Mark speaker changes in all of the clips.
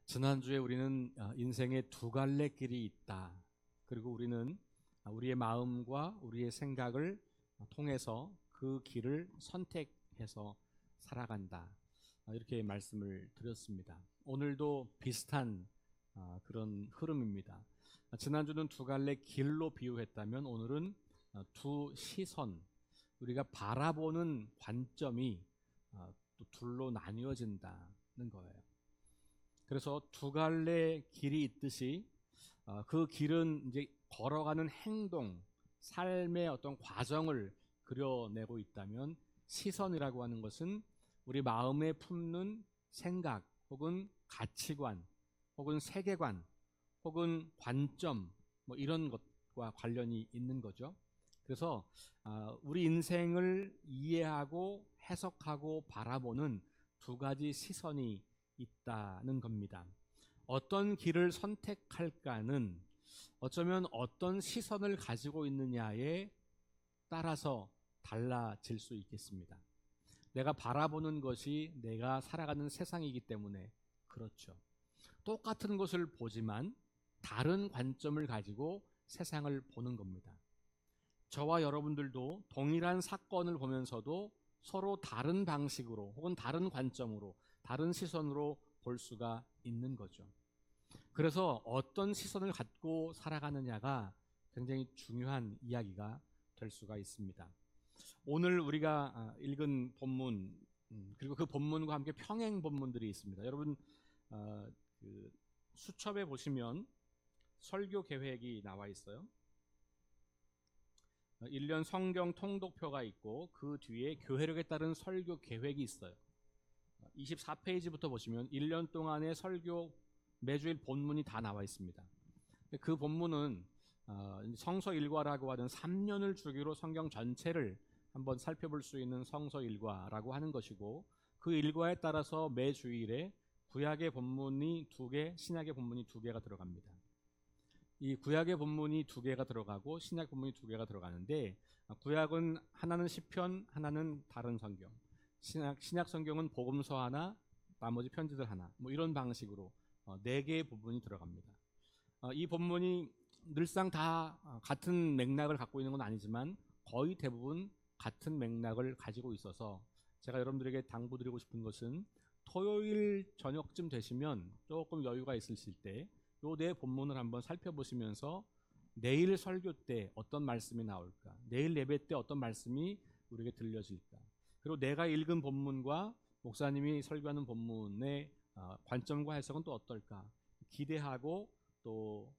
Speaker 1: 지난주에 우리는 인생에 두 갈래 길이 있다. 그리고 우리는 우리의 마음과 우리의 생각을 통해서 그 길을 선택해서 살아간다. 이렇게 말씀을 드렸습니다. 오늘도 비슷한 그런 흐름입니다. 지난주는 두 갈래 길로 비유했다면 오늘은 두 시선, 우리가 바라보는 관점이 또 둘로 나뉘어진다는 거예요. 그래서 두 갈래 길이 있듯이 그 길은 이제 걸어가는 행동, 삶의 어떤 과정을 그려내고 있다면 시선이라고 하는 것은 우리 마음에 품는 생각 혹은 가치관 혹은 세계관 혹은 관점 이런 것과 관련이 있는 거죠. 그래서 우리 인생을 이해하고 해석하고 바라보는 두 가지 시선이 있다는 겁니다. 어떤 길을 선택할까는 어쩌면 어떤 시선을 가지고 있느냐에 따라서 달라질 수 있겠습니다. 내가 바라보는 것이 내가 살아가는 세상이기 때문에 그렇죠. 똑같은 것을 보지만 다른 관점을 가지고 세상을 보는 겁니다. 저와 여러분들도 동일한 사건을 보면서도 서로 다른 방식으로 혹은 다른 관점으로 다른 시선으로 볼 수가 있는 거죠. 그래서 어떤 시선을 갖고 살아가느냐가 굉장히 중요한 이야기가 될 수가 있습니다. 오늘 우리가 읽은 본문 그리고 그 본문과 함께 평행 본문들이 있습니다. 여러분 그 수첩에 보시면 설교 계획이 나와 있어요. 1년 성경 통독표가 있고 그 뒤에 교회력에 따른 설교 계획이 있어요. 24페이지부터 보시면 1년 동안의 설교 매주일 본문이 다 나와 있습니다. 그 본문은 성서 일과라고 하는 3년을 주기로 성경 전체를 한번 살펴볼 수 있는 성서 일과라고 하는 것이고, 그 일과에 따라서 매주일에 구약의 본문이 2개, 신약의 본문이 2개가 들어갑니다. 이 구약의 본문이 2개가 들어가고 신약 본문이 2개가 들어가는데, 구약은 하나는 시편, 하나는 다른 성경, 신약 성경은 복음서 하나, 나머지 편지들 하나, 이런 방식으로 4개의 본문이 들어갑니다. 이 본문이 늘상 다 같은 맥락을 갖고 있는 건 아니지만 거의 대부분 같은 맥락을 가지고 있어서 제가 여러분들에게 당부드리고 싶은 것은 토요일 저녁쯤 되시면 조금 여유가 있으실 때 요 4 본문을 한번 살펴보시면서 내일 설교 때 어떤 말씀이 나올까, 내일 예배 때 어떤 말씀이 우리에게 들려질까, 그리고 내가 읽은 본문과 목사님이 설교하는 본문의 관점과 해석은 또 어떨까 기대하고 또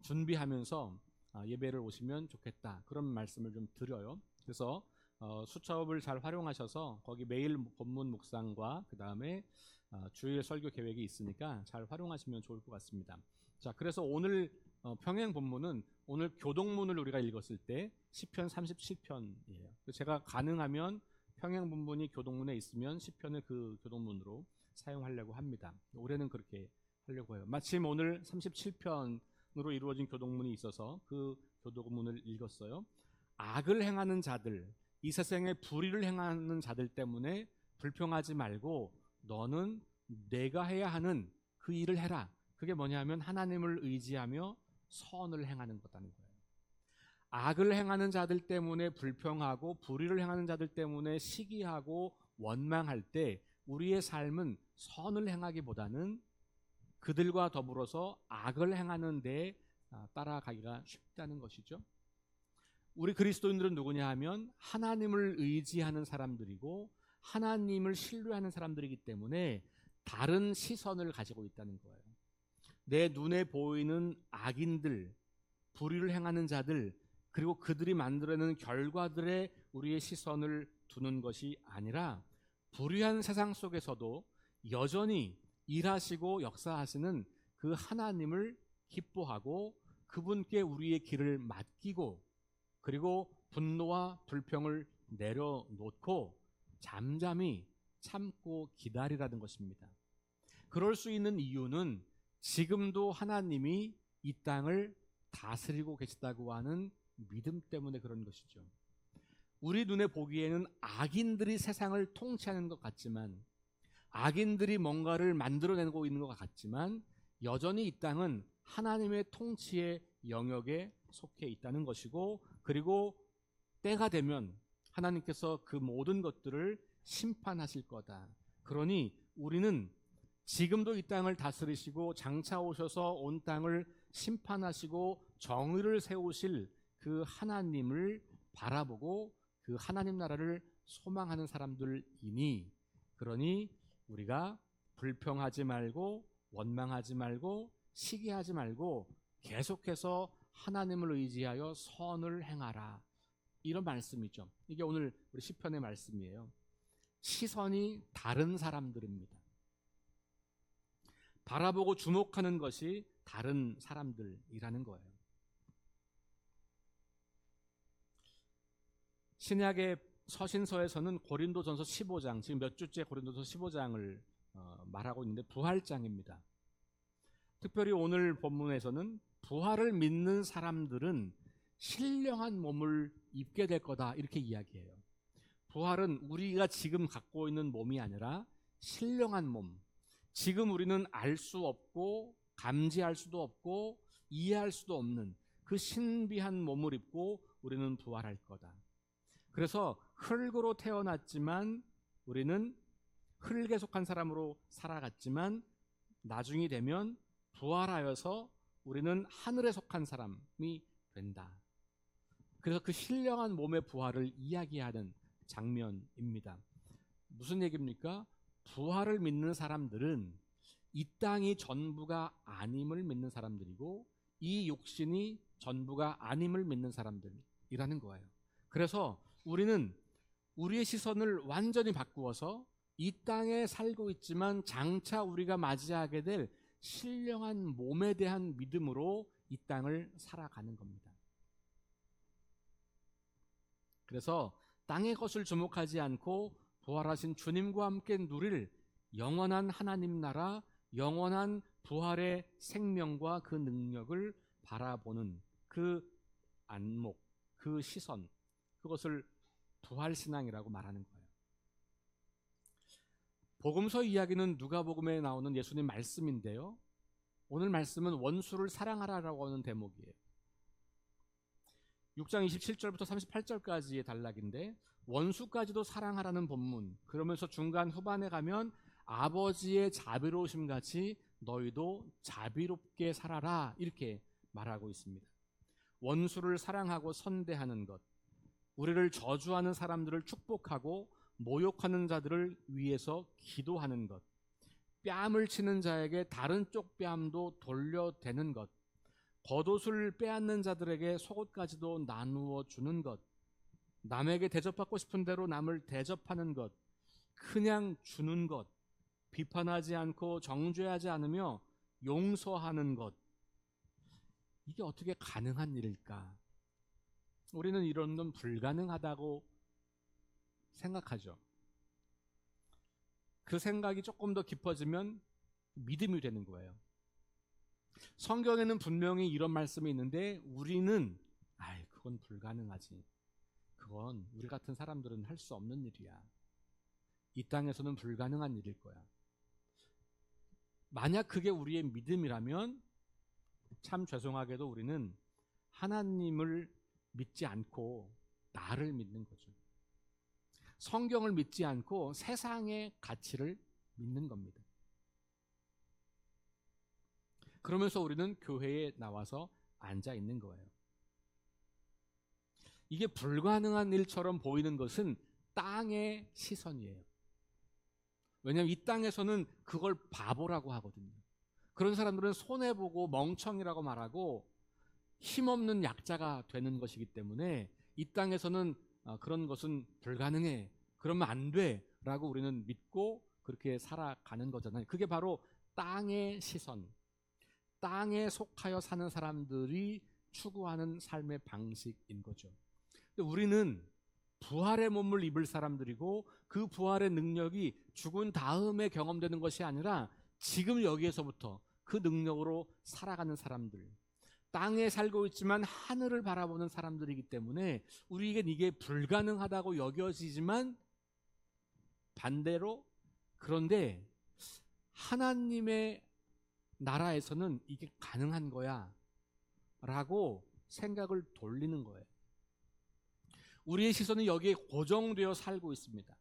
Speaker 1: 준비하면서 예배를 오시면 좋겠다, 그런 말씀을 좀 드려요. 그래서 수첩을 잘 활용하셔서 거기 매일 본문 묵상과 그 다음에 주일 설교 계획이 있으니까 잘 활용하시면 좋을 것 같습니다. 자, 그래서 오늘 평행 본문은 오늘 교동문을 우리가 읽었을 때 시편 37편이에요. 제가 가능하면 평행 본문이 교동문에 있으면 시편을 그 교동문으로 사용하려고 합니다. 올해는 그렇게 하려고 해요. 마침 오늘 37편으로 이루어진 교동문이 있어서 그 교동문을 읽었어요. 악을 행하는 자들, 이 세상에 불의를 행하는 자들 때문에 불평하지 말고 너는 내가 해야 하는 그 일을 해라. 그게 뭐냐면 하나님을 의지하며 선을 행하는 거다는 거예요. 악을 행하는 자들 때문에 불평하고 불의를 행하는 자들 때문에 시기하고 원망할 때 우리의 삶은 선을 행하기보다는 그들과 더불어서 악을 행하는 데 따라가기가 쉽다는 것이죠. 우리 그리스도인들은 누구냐 하면 하나님을 의지하는 사람들이고 하나님을 신뢰하는 사람들이기 때문에 다른 시선을 가지고 있다는 거예요. 내 눈에 보이는 악인들, 불의를 행하는 자들, 그리고 그들이 만들어내는 결과들에 우리의 시선을 두는 것이 아니라 불의한 세상 속에서도 여전히 일하시고 역사하시는 그 하나님을 기뻐하고 그분께 우리의 길을 맡기고 그리고 분노와 불평을 내려놓고 잠잠히 참고 기다리라는 것입니다. 그럴 수 있는 이유는 지금도 하나님이 이 땅을 다스리고 계시다고 하는 믿음 때문에 그런 것이죠. 우리 눈에 보기에는 악인들이 세상을 통치하는 것 같지만 악인들이 뭔가를 만들어내고 있는 것 같지만 여전히 이 땅은 하나님의 통치의 영역에 속해 있다는 것이고, 그리고 때가 되면 하나님께서 그 모든 것들을 심판하실 거다. 그러니 우리는 지금도 이 땅을 다스리시고 장차 오셔서 온 땅을 심판하시고 정의를 세우실 그 하나님을 바라보고 그 하나님 나라를 소망하는 사람들이니, 그러니 우리가 불평하지 말고 원망하지 말고 시기하지 말고 계속해서 하나님을 의지하여 선을 행하라, 이런 말씀이죠. 이게 오늘 우리 시편의 말씀이에요. 시선이 다른 사람들입니다. 바라보고 주목하는 것이 다른 사람들이라는 거예요. 신약의 서신서에서는 고린도전서 15장, 지금 몇 주째 고린도전서 15장을 말하고 있는데 부활장입니다. 특별히 오늘 본문에서는 부활을 믿는 사람들은 신령한 몸을 입게 될 거다, 이렇게 이야기해요. 부활은 우리가 지금 갖고 있는 몸이 아니라 신령한 몸, 지금 우리는 알 수 없고 감지할 수도 없고 이해할 수도 없는 그 신비한 몸을 입고 우리는 부활할 거다. 그래서 흙으로 태어났지만 우리는 흙에 속한 사람으로 살아갔지만 나중이 되면 부활하여서 우리는 하늘에 속한 사람이 된다. 그래서 그 신령한 몸의 부활을 이야기하는 장면입니다. 무슨 얘기입니까? 부활을 믿는 사람들은 이 땅이 전부가 아님을 믿는 사람들이고 이 육신이 전부가 아님을 믿는 사람들이라는 거예요. 그래서 우리는 우리의 시선을 완전히 바꾸어서 이 땅에 살고 있지만 장차 우리가 맞이하게 될 신령한 몸에 대한 믿음으로 이 땅을 살아가는 겁니다. 그래서 땅의 것을 주목하지 않고 부활하신 주님과 함께 누릴 영원한 하나님 나라, 영원한 부활의 생명과 그 능력을 바라보는 그 안목, 그 시선, 그것을 부활신앙이라고 말하는 거예요. 복음서 이야기는 누가복음에 나오는 예수님 말씀인데요, 오늘 말씀은 원수를 사랑하라라고 하는 대목이에요. 6장 27절부터 38절까지의 단락인데 원수까지도 사랑하라는 본문, 그러면서 중간 후반에 가면 아버지의 자비로우심 같이 너희도 자비롭게 살아라, 이렇게 말하고 있습니다. 원수를 사랑하고 선대하는 것, 우리를 저주하는 사람들을 축복하고 모욕하는 자들을 위해서 기도하는 것, 뺨을 치는 자에게 다른 쪽 뺨도 돌려대는 것, 겉옷을 빼앗는 자들에게 속옷까지도 나누어 주는 것, 남에게 대접받고 싶은 대로 남을 대접하는 것, 그냥 주는 것, 비판하지 않고 정죄하지 않으며 용서하는 것, 이게 어떻게 가능한 일일까? 우리는 이런 건 불가능하다고 생각하죠. 그 생각이 조금 더 깊어지면 믿음이 되는 거예요. 성경에는 분명히 이런 말씀이 있는데 우리는 그건 불가능하지, 그건 우리 같은 사람들은 할 수 없는 일이야, 이 땅에서는 불가능한 일일 거야. 만약 그게 우리의 믿음이라면 참 죄송하게도 우리는 하나님을 믿지 않고 나를 믿는 거죠. 성경을 믿지 않고 세상의 가치를 믿는 겁니다. 그러면서 우리는 교회에 나와서 앉아 있는 거예요. 이게 불가능한 일처럼 보이는 것은 땅의 시선이에요. 왜냐하면 이 땅에서는 그걸 바보라고 하거든요. 그런 사람들은 손해보고 멍청이라고 말하고 힘없는 약자가 되는 것이기 때문에 이 땅에서는 그런 것은 불가능해, 그러면 안 돼 라고 우리는 믿고 그렇게 살아가는 거잖아요. 그게 바로 땅의 시선, 땅에 속하여 사는 사람들이 추구하는 삶의 방식인 거죠. 근데 우리는 부활의 몸을 입을 사람들이고 그 부활의 능력이 죽은 다음에 경험되는 것이 아니라 지금 여기에서부터 그 능력으로 살아가는 사람들, 땅에 살고 있지만 하늘을 바라보는 사람들이기 때문에 우리에겐 이게 불가능하다고 여겨지지만 반대로 그런데 하나님의 나라에서는 이게 가능한 거야 라고 생각을 돌리는 거예요. 우리의 시선은 여기에 고정되어 살고 있습니다.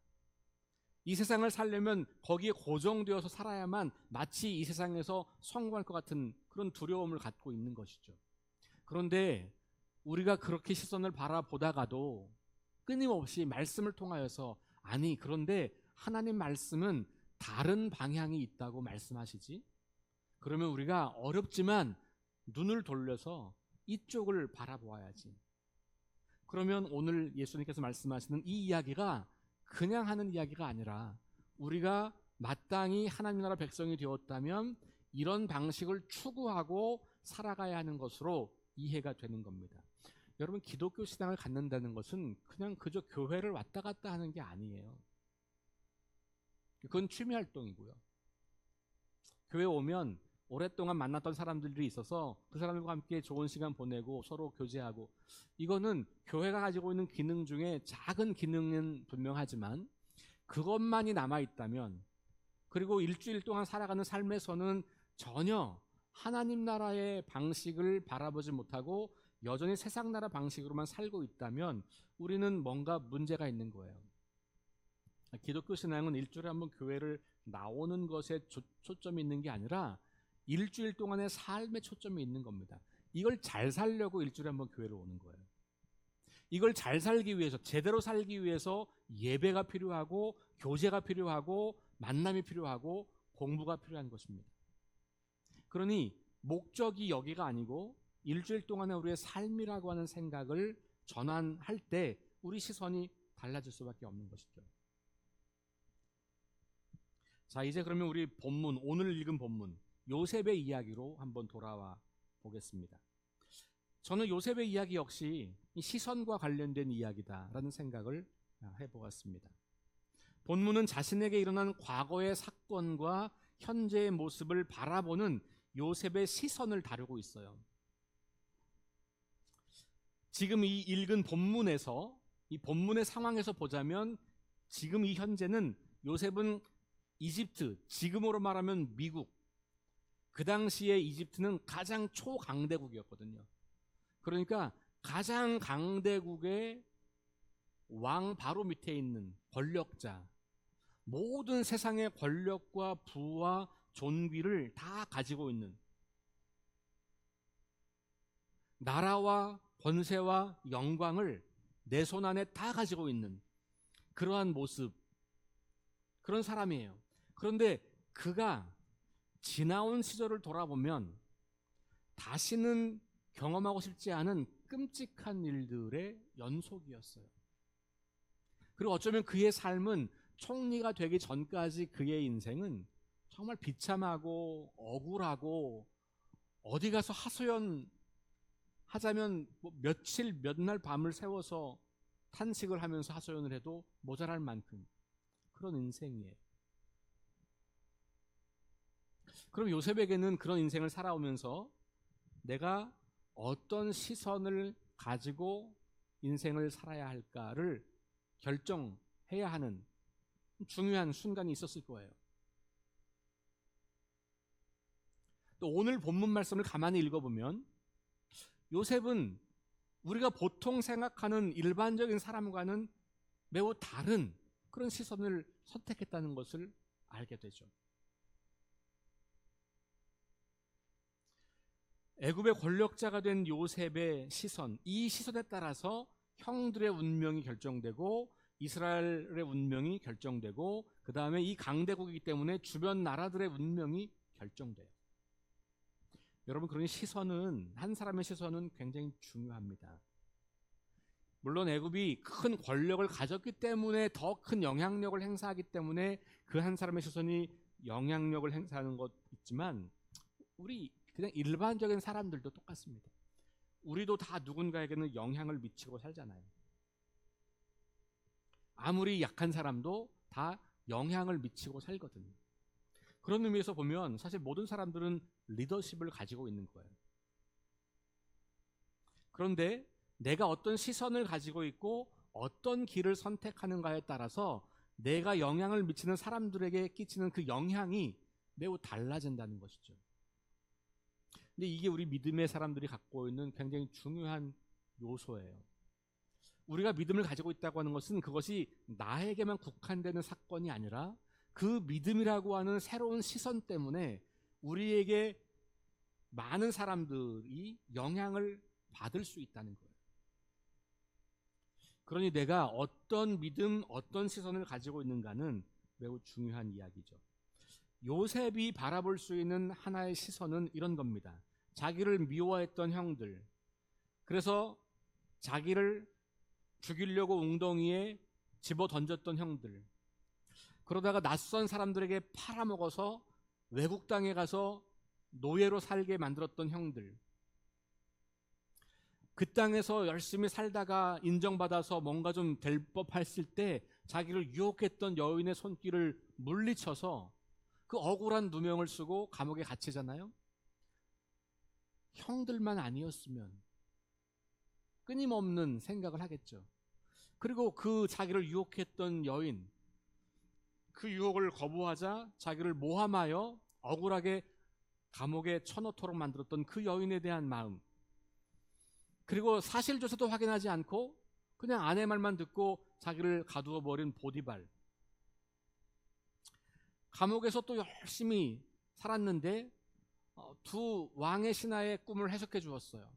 Speaker 1: 이 세상을 살려면 거기에 고정되어서 살아야만 마치 이 세상에서 성공할 것 같은 그런 두려움을 갖고 있는 것이죠. 그런데 우리가 그렇게 시선을 바라보다가도 끊임없이 말씀을 통하여서 아니 그런데 하나님 말씀은 다른 방향이 있다고 말씀하시지? 그러면 우리가 어렵지만 눈을 돌려서 이쪽을 바라보아야지. 그러면 오늘 예수님께서 말씀하시는 이 이야기가 그냥 하는 이야기가 아니라 우리가 마땅히 하나님 나라 백성이 되었다면 이런 방식을 추구하고 살아가야 하는 것으로 이해가 되는 겁니다. 여러분, 기독교 신앙을 갖는다는 것은 그냥 그저 교회를 왔다 갔다 하는 게 아니에요. 그건 취미 활동이고요. 교회 오면 오랫동안 만났던 사람들이 있어서 그 사람들과 함께 좋은 시간 보내고 서로 교제하고, 이거는 교회가 가지고 있는 기능 중에 작은 기능은 분명하지만 그것만이 남아있다면, 그리고 일주일 동안 살아가는 삶에서는 전혀 하나님 나라의 방식을 바라보지 못하고 여전히 세상 나라 방식으로만 살고 있다면 우리는 뭔가 문제가 있는 거예요. 기독교 신앙은 일주일에 한번 교회를 나오는 것에 초점이 있는 게 아니라 일주일 동안의 삶에 초점이 있는 겁니다. 이걸 잘 살려고 일주일에 한번 교회를 오는 거예요. 이걸 잘 살기 위해서, 제대로 살기 위해서 예배가 필요하고 교제가 필요하고 만남이 필요하고 공부가 필요한 것입니다. 그러니 목적이 여기가 아니고 일주일 동안의 우리의 삶이라고 하는 생각을 전환할 때 우리 시선이 달라질 수밖에 없는 것이죠. 자, 이제 그러면 우리 본문, 오늘 읽은 본문 요셉의 이야기로 한번 돌아와 보겠습니다. 저는 요셉의 이야기 역시 시선과 관련된 이야기다라는 생각을 해보았습니다. 본문은 자신에게 일어난 과거의 사건과 현재의 모습을 바라보는 요셉의 시선을 다루고 있어요. 지금 이 읽은 본문에서, 이 본문의 상황에서 보자면 지금 이 현재는 요셉은 이집트, 지금으로 말하면 미국, 그 당시에 이집트는 가장 초강대국이었거든요. 그러니까 가장 강대국의 왕 바로 밑에 있는 권력자, 모든 세상의 권력과 부와 존귀를 다 가지고 있는, 나라와 권세와 영광을 내 손 안에 다 가지고 있는 그러한 모습, 그런 사람이에요. 그런데 그가 지나온 시절을 돌아보면 다시는 경험하고 싶지 않은 끔찍한 일들의 연속이었어요. 그리고 어쩌면 그의 삶은, 총리가 되기 전까지 그의 인생은 정말 비참하고 억울하고, 어디 가서 하소연 하자면 며칠 몇 날 밤을 새워서 탄식을 하면서 하소연을 해도 모자랄 만큼 그런 인생이에요. 그럼 요셉에게는 그런 인생을 살아오면서 내가 어떤 시선을 가지고 인생을 살아야 할까를 결정해야 하는 중요한 순간이 있었을 거예요. 또 오늘 본문 말씀을 가만히 읽어보면 요셉은 우리가 보통 생각하는 일반적인 사람과는 매우 다른 그런 시선을 선택했다는 것을 알게 되죠. 애굽의 권력자가 된 요셉의 시선, 이 시선에 따라서 형들의 운명이 결정되고 이스라엘의 운명이 결정되고, 그 다음에 이 강대국이기 때문에 주변 나라들의 운명이 결정돼요. 여러분, 그러니 시선은, 한 사람의 시선은 굉장히 중요합니다. 물론 애굽이 큰 권력을 가졌기 때문에, 더 큰 영향력을 행사하기 때문에 그 한 사람의 시선이 영향력을 행사하는 것 있지만, 우리 그냥 일반적인 사람들도 똑같습니다. 우리도 다 누군가에게는 영향을 미치고 살잖아요. 아무리 약한 사람도 다 영향을 미치고 살거든요. 그런 의미에서 보면 사실 모든 사람들은 리더십을 가지고 있는 거예요. 그런데 내가 어떤 시선을 가지고 있고 어떤 길을 선택하는가에 따라서 내가 영향을 미치는 사람들에게 끼치는 그 영향이 매우 달라진다는 것이죠. 근데 이게 우리 믿음의 사람들이 갖고 있는 굉장히 중요한 요소예요. 우리가 믿음을 가지고 있다고 하는 것은 그것이 나에게만 국한되는 사건이 아니라 그 믿음이라고 하는 새로운 시선 때문에 우리에게 많은 사람들이 영향을 받을 수 있다는 거예요. 그러니 내가 어떤 믿음, 어떤 시선을 가지고 있는가는 매우 중요한 이야기죠. 요셉이 바라볼 수 있는 하나의 시선은 이런 겁니다. 자기를 미워했던 형들, 그래서 자기를 죽이려고 웅덩이에 집어 던졌던 형들, 그러다가 낯선 사람들에게 팔아먹어서 외국 땅에 가서 노예로 살게 만들었던 형들, 그 땅에서 열심히 살다가 인정받아서 뭔가 좀 될 법했을 때 자기를 유혹했던 여인의 손길을 물리쳐서 그 억울한 누명을 쓰고 감옥에 갇히잖아요. 형들만 아니었으면 끊임없는 생각을 하겠죠. 그리고 그 자기를 유혹했던 여인, 그 유혹을 거부하자 자기를 모함하여 억울하게 감옥에 쳐넣도록 만들었던 그 여인에 대한 마음, 그리고 사실조차도 확인하지 않고 그냥 아내 말만 듣고 자기를 가두어 버린 보디발, 감옥에서 또 열심히 살았는데 두 왕의 신하의 꿈을 해석해 주었어요.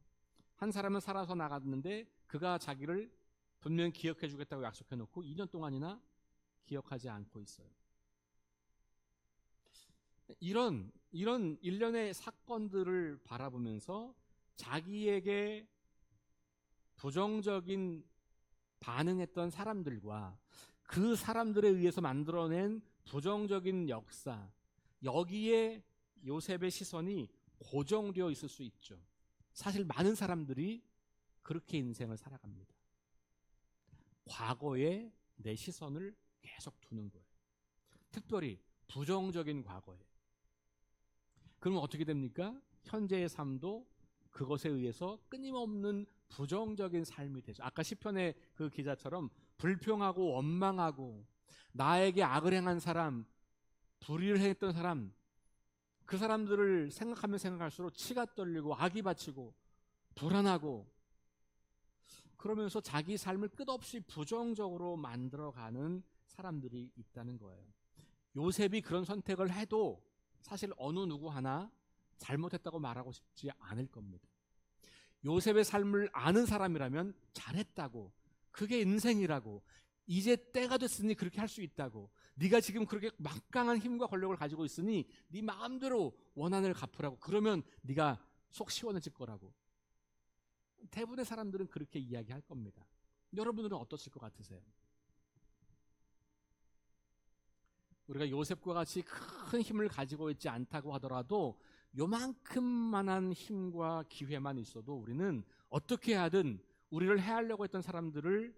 Speaker 1: 한 사람은 살아서 나갔는데 그가 자기를 분명히 기억해 주겠다고 약속해 놓고 2년 동안이나 기억하지 않고 있어요. 이런 일련의 사건들을 바라보면서 자기에게 부정적인 반응했던 사람들과 그 사람들에 의해서 만들어낸 부정적인 역사, 여기에 요셉의 시선이 고정되어 있을 수 있죠. 사실 많은 사람들이 그렇게 인생을 살아갑니다. 과거에 내 시선을 계속 두는 거예요. 특별히 부정적인 과거에. 그러면 어떻게 됩니까? 현재의 삶도 그것에 의해서 끊임없는 부정적인 삶이 되죠. 아까 시편의 그 기자처럼 불평하고 원망하고 나에게 악을 행한 사람, 불의를 했던 사람, 그 사람들을 생각하면 생각할수록 치가 떨리고 악이 받치고 불안하고, 그러면서 자기 삶을 끝없이 부정적으로 만들어가는 사람들이 있다는 거예요. 요셉이 그런 선택을 해도 사실 어느 누구 하나 잘못했다고 말하고 싶지 않을 겁니다. 요셉의 삶을 아는 사람이라면 잘했다고, 그게 인생이라고, 이제 때가 됐으니 그렇게 할 수 있다고, 네가 지금 그렇게 막강한 힘과 권력을 가지고 있으니 네 마음대로 원한을 갚으라고, 그러면 네가 속 시원해질 거라고, 대부분의 사람들은 그렇게 이야기할 겁니다. 여러분들은 어떠실 것 같으세요? 우리가 요셉과 같이 큰 힘을 가지고 있지 않다고 하더라도 요만큼만한 힘과 기회만 있어도 우리는 어떻게 하든 우리를 해하려고 했던 사람들을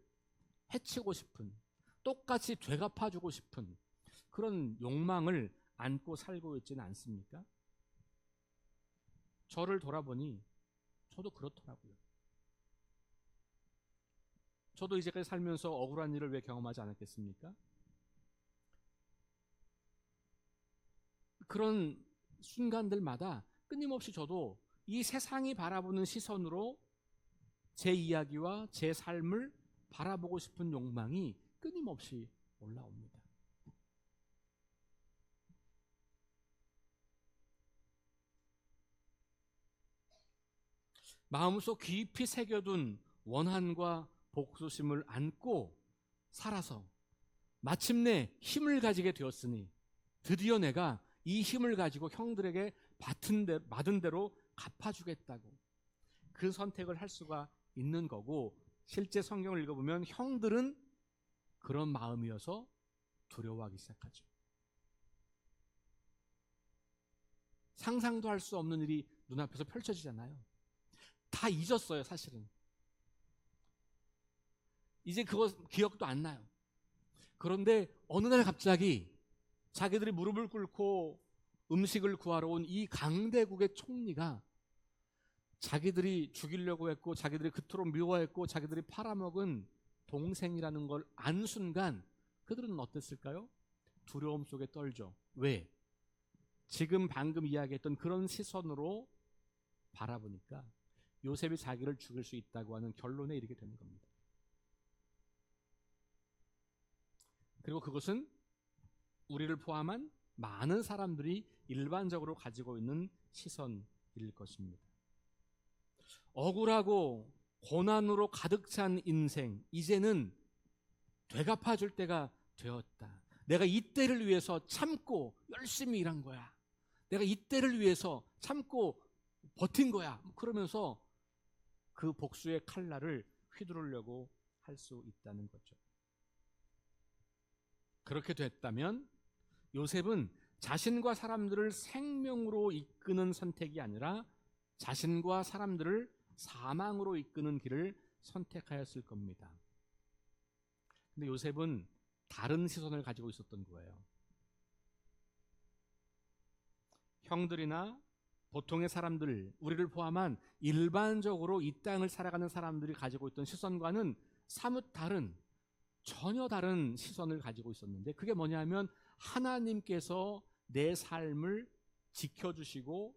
Speaker 1: 해치고 싶은, 똑같이 되갚아주고 싶은 그런 욕망을 안고 살고 있지는 않습니까? 저를 돌아보니 저도 그렇더라고요. 저도 이제까지 살면서 억울한 일을 왜 경험하지 않았겠습니까? 그런 순간들마다 끊임없이 저도 이 세상이 바라보는 시선으로 제 이야기와 제 삶을 바라보고 싶은 욕망이 끊임없이 올라옵니다. 마음속 깊이 새겨둔 원한과 복수심을 안고 살아서 마침내 힘을 가지게 되었으니 드디어 내가 이 힘을 가지고 형들에게 받은 대로 갚아주겠다고, 그 선택을 할 수가 있는 거고, 실제 성경을 읽어보면 형들은 그런 마음이어서 두려워하기 시작하죠. 상상도 할 수 없는 일이 눈앞에서 펼쳐지잖아요. 다 잊었어요, 사실은. 이제 그거 기억도 안 나요. 그런데 어느 날 갑자기 자기들이 무릎을 꿇고 음식을 구하러 온 이 강대국의 총리가 자기들이 죽이려고 했고 자기들이 그토록 미워했고 자기들이 팔아먹은 동생이라는 걸 안 순간 그들은 어땠을까요? 두려움 속에 떨죠. 왜? 지금 방금 이야기했던 그런 시선으로 바라보니까 요셉이 자기를 죽일 수 있다고 하는 결론에 이르게 되는 겁니다. 그리고 그것은 우리를 포함한 많은 사람들이 일반적으로 가지고 있는 시선일 것입니다. 억울하고 고난으로 가득 찬 인생, 이제는 되갚아줄 때가 되었다. 내가 이때를 위해서 참고 열심히 일한 거야. 내가 이때를 위해서 참고 버틴 거야. 그러면서 그 복수의 칼날을 휘두르려고 할 수 있다는 거죠. 그렇게 됐다면 요셉은 자신과 사람들을 생명으로 이끄는 선택이 아니라 자신과 사람들을 사망으로 이끄는 길을 선택하였을 겁니다. 근데 요셉은 다른 시선을 가지고 있었던 거예요. 형들이나 보통의 사람들, 우리를 포함한 일반적으로 이 땅을 살아가는 사람들이 가지고 있던 시선과는 사뭇 다른, 전혀 다른 시선을 가지고 있었는데, 그게 뭐냐면 하나님께서 내 삶을 지켜주시고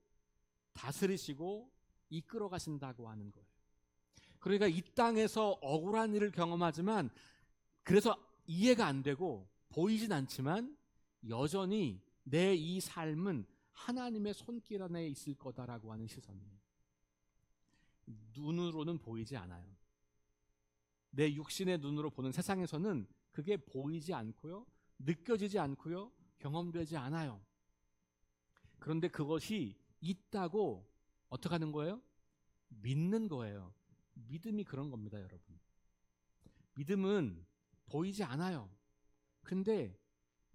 Speaker 1: 다스리시고 이끌어 가신다고 하는 거예요. 그러니까 이 땅에서 억울한 일을 경험하지만, 그래서 이해가 안 되고 보이진 않지만 여전히 내 이 삶은 하나님의 손길 안에 있을 거다라고 하는 시선이에요. 눈으로는 보이지 않아요. 내 육신의 눈으로 보는 세상에서는 그게 보이지 않고요, 느껴지지 않고요, 경험되지 않아요. 그런데 그것이 있다고 어떻게 하는 거예요? 믿는 거예요. 믿음이 그런 겁니다, 여러분. 믿음은 보이지 않아요. 근데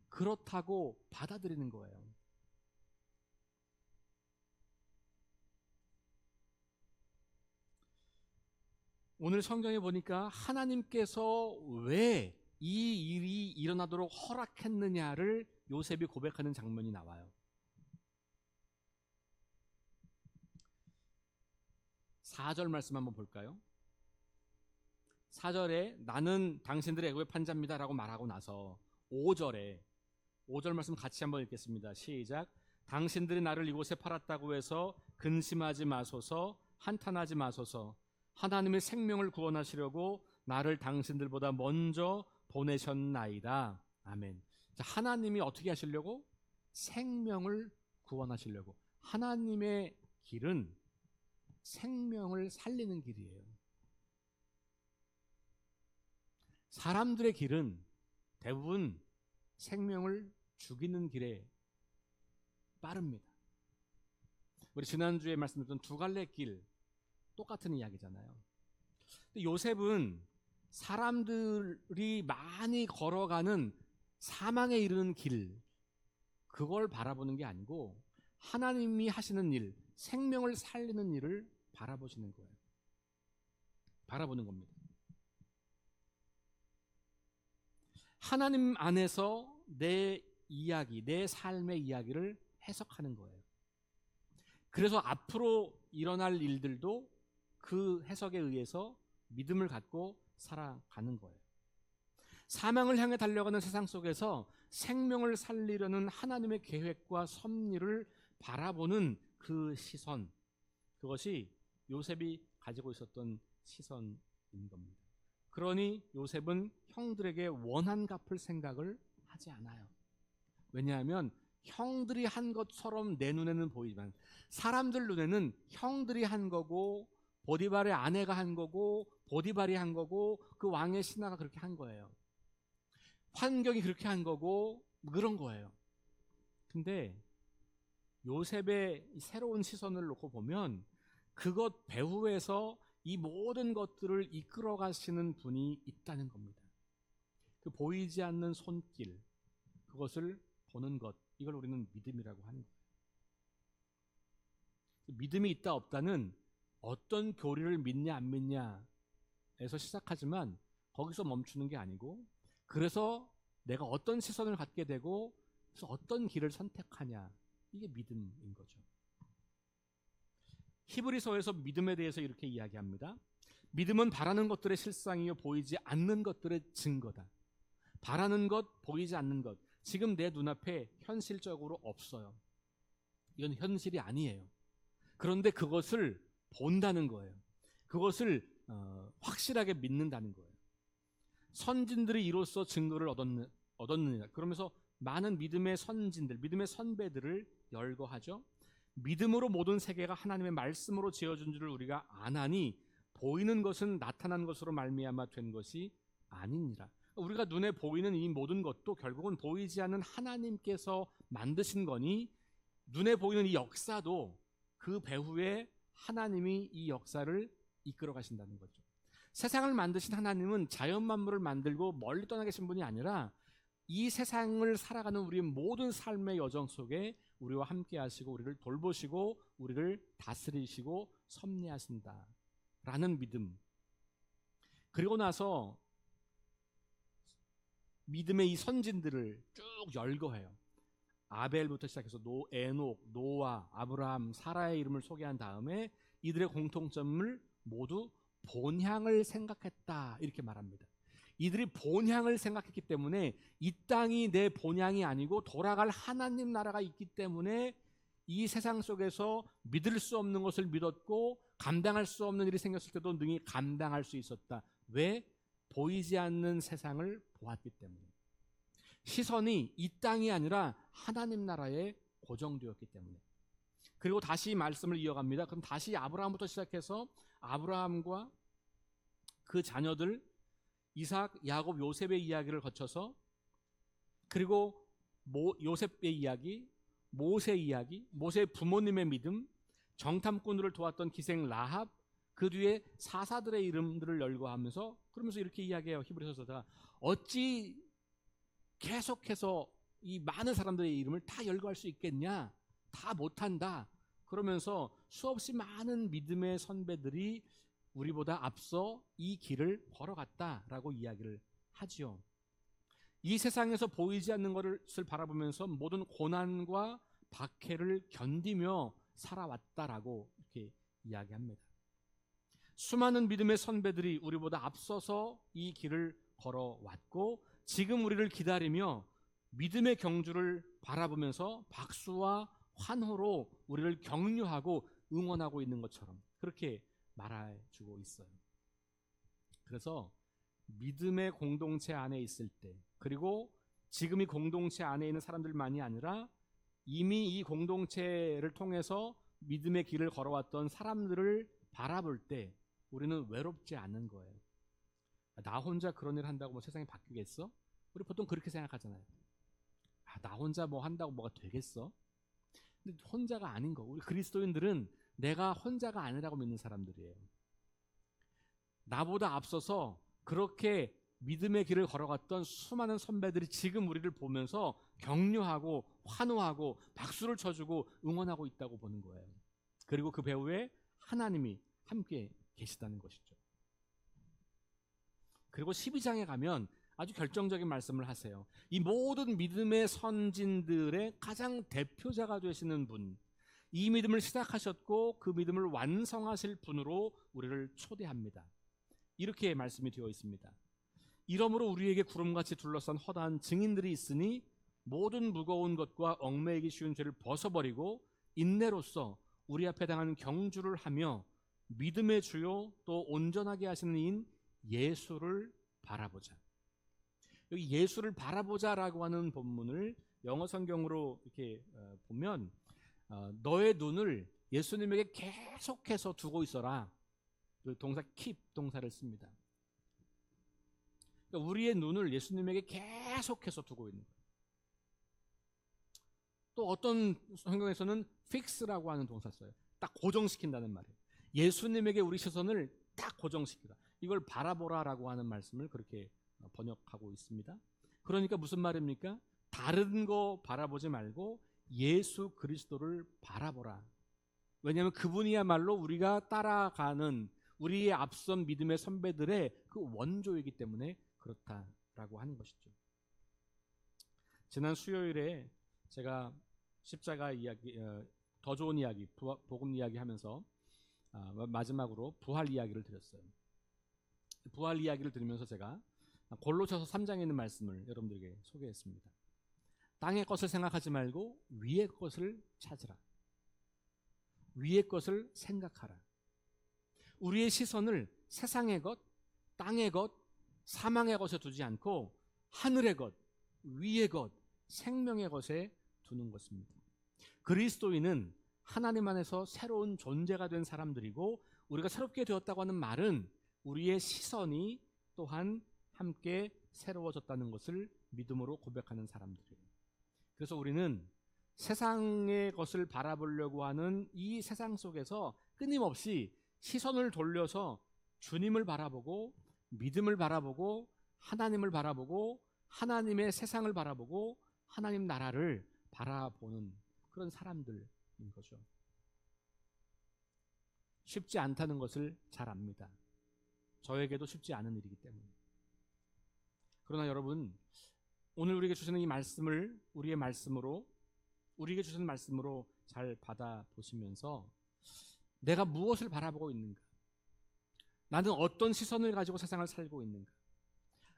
Speaker 1: 그렇다고 받아들이는 거예요. 오늘 성경에 보니까 하나님께서 왜 이 일이 일어나도록 허락했느냐를 요셉이 고백하는 장면이 나와요. 4절 말씀 한번 볼까요? 4절에 나는 당신들의 애굽의 판자입니다 라고 말하고 나서 5절 말씀 같이 한번 읽겠습니다. 시작. 당신들이 나를 이곳에 팔았다고 해서 근심하지 마소서, 한탄하지 마소서. 하나님의 생명을 구원하시려고 나를 당신들보다 먼저 보내셨나이다. 아멘. 자, 하나님이 어떻게 하시려고? 생명을 구원하시려고. 하나님의 길은 생명을 살리는 길이에요. 사람들의 길은 대부분 생명을 죽이는 길에 빠릅니다. 우리 지난주에 말씀드렸던 두 갈래 길, 똑같은 이야기잖아요. 근데 요셉은 사람들이 많이 걸어가는 사망에 이르는 길, 그걸 바라보는 게 아니고 하나님이 하시는 일, 생명을 살리는 일을 바라보시는 거예요. 바라보는 겁니다. 하나님 안에서 내 이야기, 내 삶의 이야기를 해석하는 거예요. 그래서 앞으로 일어날 일들도 그 해석에 의해서 믿음을 갖고 살아가는 거예요. 사망을 향해 달려가는 세상 속에서 생명을 살리려는 하나님의 계획과 섭리를 바라보는 그 시선, 그것이 요셉이 가지고 있었던 시선인 겁니다. 그러니 요셉은 형들에게 원한 갚을 생각을 하지 않아요. 왜냐하면 형들이 한 것처럼 내 눈에는 보이지만 사람들 눈에는 형들이 한 거고 보디발의 아내가 한 거고 보디발이 한 거고 그 왕의 신하가 그렇게 한 거예요. 환경이 그렇게 한 거고 그런 거예요. 근데 요셉의 새로운 시선을 놓고 보면 그것 배후에서 이 모든 것들을 이끌어 가시는 분이 있다는 겁니다. 그 보이지 않는 손길, 그것을 보는 것, 이걸 우리는 믿음이라고 하는 거예요. 믿음이 있다 없다는 어떤 교리를 믿냐 안 믿냐에서 시작하지만 거기서 멈추는 게 아니고, 그래서 내가 어떤 시선을 갖게 되고 그래서 어떤 길을 선택하냐, 이게 믿음인 거죠. 히브리서에서 믿음에 대해서 이렇게 이야기합니다. 믿음은 바라는 것들의 실상이요 보이지 않는 것들의 증거다. 바라는 것, 보이지 않는 것, 지금 내 눈앞에 현실적으로 없어요. 이건 현실이 아니에요. 그런데 그것을 본다는 거예요. 그것을 확실하게 믿는다는 거예요. 선진들이 이로써 증거를 얻었느니라. 그러면서 많은 믿음의 선진들, 믿음의 선배들을 열거하죠. 믿음으로 모든 세계가 하나님의 말씀으로 지어준 줄을 우리가 아나니 보이는 것은 나타난 것으로 말미암아 된 것이 아니니라. 우리가 눈에 보이는 이 모든 것도 결국은 보이지 않는 하나님께서 만드신 거니, 눈에 보이는 이 역사도 그 배후에 하나님이 이 역사를 이끌어 가신다는 거죠. 세상을 만드신 하나님은 자연 만물을 만들고 멀리 떠나 계신 분이 아니라 이 세상을 살아가는 우리의 모든 삶의 여정 속에 우리와 함께 하시고 우리를 돌보시고 우리를 다스리시고 섭리하신다라는 믿음. 그리고 나서 믿음의 이 선진들을 쭉 열거해요. 아벨부터 시작해서 에녹, 노아, 아브라함, 사라의 이름을 소개한 다음에 이들의 공통점을 모두 본향을 생각했다 이렇게 말합니다. 이들이 본향을 생각했기 때문에 이 땅이 내 본향이 아니고 돌아갈 하나님 나라가 있기 때문에 이 세상 속에서 믿을 수 없는 것을 믿었고 감당할 수 없는 일이 생겼을 때도 능히 감당할 수 있었다. 왜? 보이지 않는 세상을 보았기 때문에. 시선이 이 땅이 아니라 하나님 나라에 고정되었기 때문에. 그리고 다시 말씀을 이어갑니다. 그럼 다시 아브라함부터 시작해서 아브라함과 그 자녀들 이삭, 야곱, 요셉의 이야기를 거쳐서 그리고 요셉의 이야기, 모세 이야기, 모세의 부모님의 믿음, 정탐꾼들을 도왔던 기생 라합, 그 뒤에 사사들의 이름들을 열거하면서 그러면서 이렇게 이야기해요. 히브리서가 어찌 계속해서 이 많은 사람들의 이름을 다 열거할 수 있겠냐? 다 못한다. 그러면서 수없이 많은 믿음의 선배들이 우리보다 앞서 이 길을 걸어갔다라고 이야기를 하지요. 이 세상에서 보이지 않는 것을 바라보면서 모든 고난과 박해를 견디며 살아왔다라고 이렇게 이야기합니다. 수많은 믿음의 선배들이 우리보다 앞서서 이 길을 걸어왔고 지금 우리를 기다리며 믿음의 경주를 바라보면서 박수와 환호로 우리를 격려하고 응원하고 있는 것처럼 그렇게 말해주고 있어요. 그래서 믿음의 공동체 안에 있을 때, 그리고 지금 이 공동체 안에 있는 사람들만이 아니라 이미 이 공동체를 통해서 믿음의 길을 걸어왔던 사람들을 바라볼 때 우리는 외롭지 않은 거예요. 나 혼자 그런 일 한다고 뭐 세상이 바뀌겠어? 우리 보통 그렇게 생각하잖아요. 나 혼자 뭐 한다고 뭐가 되겠어? 근데 혼자가 아닌 거. 우리 그리스도인들은 내가 혼자가 아니라고 믿는 사람들이에요. 나보다 앞서서 그렇게 믿음의 길을 걸어갔던 수많은 선배들이 지금 우리를 보면서 격려하고 환호하고 박수를 쳐주고 응원하고 있다고 보는 거예요. 그리고 그 배후에 하나님이 함께 계시다는 것이죠. 그리고 12장에 가면 아주 결정적인 말씀을 하세요. 이 모든 믿음의 선진들의 가장 대표자가 되시는 분, 이 믿음을 시작하셨고 그 믿음을 완성하실 분으로 우리를 초대합니다. 이렇게 말씀이 되어 있습니다. 이러므로 우리에게 구름같이 둘러싼 허다한 증인들이 있으니 모든 무거운 것과 얽매이기 쉬운 죄를 벗어버리고 인내로써 우리 앞에 당한 경주를 하며 믿음의 주요 또 온전하게 하시는 이인 예수를 바라보자. 여기 예수를 바라보자라고 하는 본문을 영어 성경으로 이렇게 보면 너의 눈을 예수님에게 계속해서 두고 있어라. 그 동사 keep 동사를 씁니다. 그러니까 우리의 눈을 예수님에게 계속해서 두고 있는 거예요. 또 어떤 성경에서는 fix라고 하는 동사 써요. 딱 고정시킨다는 말이에요. 예수님에게 우리 시선을 딱 고정시키라. 이걸 바라보라라고 하는 말씀을 그렇게 번역하고 있습니다. 그러니까 무슨 말입니까? 다른 거 바라보지 말고 예수 그리스도를 바라보라. 왜냐하면 그분이야말로 우리가 따라가는 우리의 앞선 믿음의 선배들의 그 원조이기 때문에 그렇다라고 하는 것이죠. 지난 수요일에 제가 십자가 이야기, 더 좋은 이야기, 복음 이야기 하면서 마지막으로 부활 이야기를 드렸어요. 부활 이야기를 들으면서 제가 골로새서 3장에 있는 말씀을 여러분들에게 소개했습니다. 땅의 것을 생각하지 말고 위의 것을 찾으라. 위의 것을 생각하라. 우리의 시선을 세상의 것, 땅의 것, 사망의 것에 두지 않고 하늘의 것, 위의 것, 생명의 것에 두는 것입니다. 그리스도인은 하나님 안에서 새로운 존재가 된 사람들이고, 우리가 새롭게 되었다고 하는 말은 우리의 시선이 또한 함께 새로워졌다는 것을 믿음으로 고백하는 사람들이에요. 그래서 우리는 세상의 것을 바라보려고 하는 이 세상 속에서 끊임없이 시선을 돌려서 주님을 바라보고, 믿음을 바라보고, 하나님을 바라보고, 하나님의 세상을 바라보고, 하나님 나라를 바라보는 그런 사람들인 거죠. 쉽지 않다는 것을 잘 압니다. 저에게도 쉽지 않은 일이기 때문에. 그러나 여러분, 오늘 우리에게 주시는 이 말씀을 우리에게 주시는 말씀으로 잘 받아보시면서 내가 무엇을 바라보고 있는가? 나는 어떤 시선을 가지고 세상을 살고 있는가?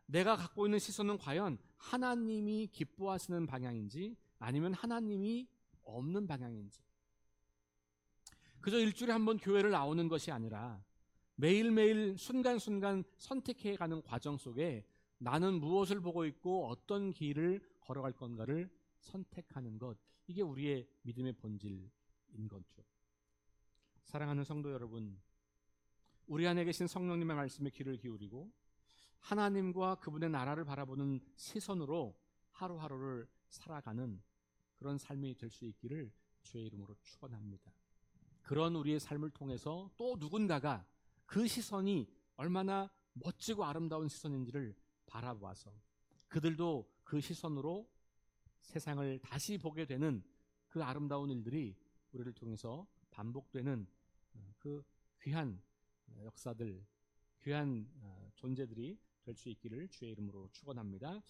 Speaker 1: 내가 갖고 있는 시선은 과연 하나님이 기뻐하시는 방향인지 아니면 하나님이 없는 방향인지. 그저 일주일에 한 번 교회를 나오는 것이 아니라 매일매일 순간순간 선택해가는 과정 속에 나는 무엇을 보고 있고 어떤 길을 걸어갈 건가를 선택하는 것, 이게 우리의 믿음의 본질인 거죠. 사랑하는 성도 여러분, 우리 안에 계신 성령님의 말씀에 귀를 기울이고 하나님과 그분의 나라를 바라보는 시선으로 하루하루를 살아가는 그런 삶이 될 수 있기를 주의 이름으로 축원합니다. 그런 우리의 삶을 통해서 또 누군가가 그 시선이 얼마나 멋지고 아름다운 시선인지를 바라보아서 그들도 그 시선으로 세상을 다시 보게 되는 그 아름다운 일들이 우리를 통해서 반복되는 그 귀한 역사들, 귀한 존재들이 될 수 있기를 주의 이름으로 축원합니다.